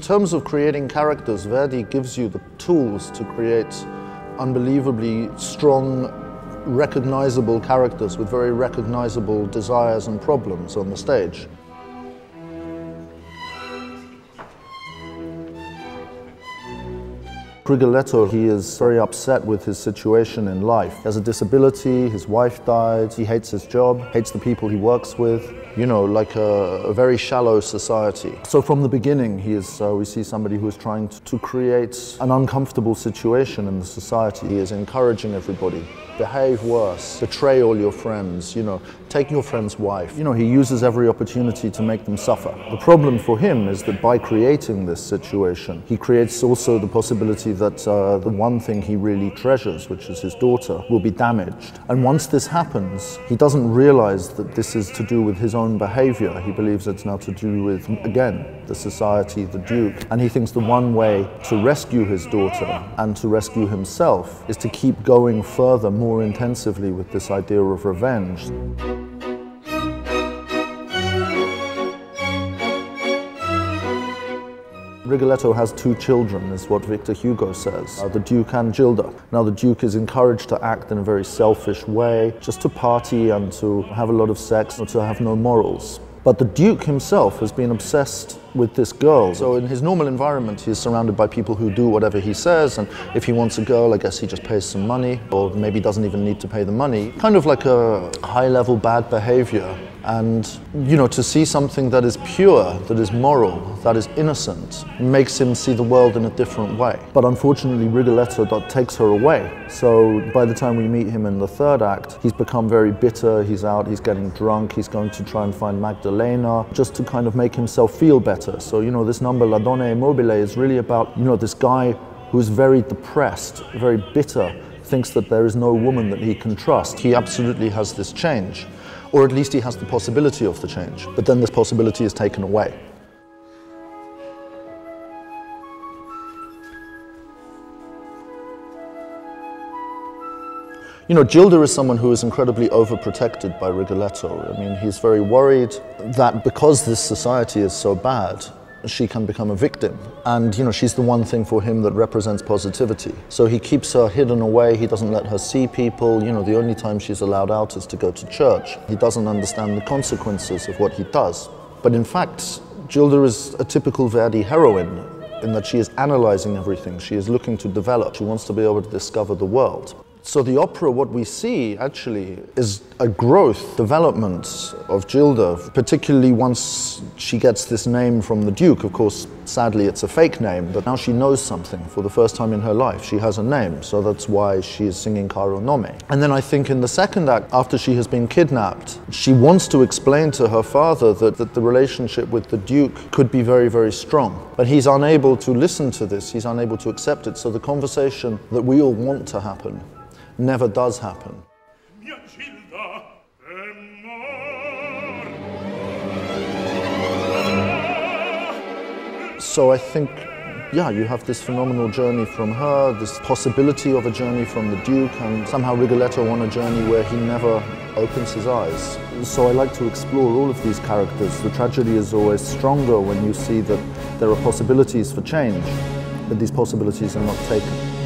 terms of creating characters, Verdi gives you the tools to create unbelievably strong, recognizable characters with very recognizable desires and problems on the stage. Rigoletto, he is very upset with his situation in life. He has a disability, his wife died, he hates his job, hates the people he works with, you know, like a very shallow society. So from the beginning, we see somebody who is trying to create an uncomfortable situation in the society. He is encouraging everybody. Behave worse, betray all your friends, you know, take your friend's wife. You know, he uses every opportunity to make them suffer. The problem for him is that by creating this situation, he creates also the possibility that the one thing he really treasures, which is his daughter, will be damaged. And once this happens, he doesn't realize that this is to do with his own behavior. He believes it's now to do with, again, the society, the Duke. And he thinks the one way to rescue his daughter and to rescue himself is to keep going further, more intensively with this idea of revenge. Rigoletto has two children, is what Victor Hugo says, the Duke and Gilda. Now the Duke is encouraged to act in a very selfish way, just to party and to have a lot of sex, or to have no morals. But the Duke himself has been obsessed with this girl. So in his normal environment, he is surrounded by people who do whatever he says, and if he wants a girl, I guess he just pays some money, or maybe doesn't even need to pay the money. Kind of like a high-level bad behavior. And, you know, to see something that is pure, that is moral, that is innocent, makes him see the world in a different way. But unfortunately, Rigoletto takes her away. So by the time we meet him in the third act, he's become very bitter, he's out, he's getting drunk, he's going to try and find Magdalena, just to kind of make himself feel better. So, you know, this number, La Donna Immobile, is really about, you know, this guy who is very depressed, very bitter, thinks that there is no woman that he can trust. He absolutely has this change. Or at least he has the possibility of the change, but then this possibility is taken away. You know, Gilda is someone who is incredibly overprotected by Rigoletto. I mean, he's very worried that because this society is so bad, she can become a victim. And, you know, she's the one thing for him that represents positivity. So he keeps her hidden away, he doesn't let her see people. You know, the only time she's allowed out is to go to church. He doesn't understand the consequences of what he does. But in fact, Gilda is a typical Verdi heroine in that she is analyzing everything, she is looking to develop, she wants to be able to discover the world. So the opera, what we see actually is a growth, development of Gilda, particularly once she gets this name from the Duke. Of course, sadly it's a fake name, but now she knows something for the first time in her life. She has a name, so that's why she is singing Caro Nome. And then I think in the second act, after she has been kidnapped, she wants to explain to her father that the relationship with the Duke could be very, very strong. But he's unable to listen to this, he's unable to accept it, so the conversation that we all want to happen never does happen. So I think, yeah, you have this phenomenal journey from her, this possibility of a journey from the Duke, and somehow Rigoletto on a journey where he never opens his eyes. So I like to explore all of these characters. The tragedy is always stronger when you see that there are possibilities for change, but these possibilities are not taken.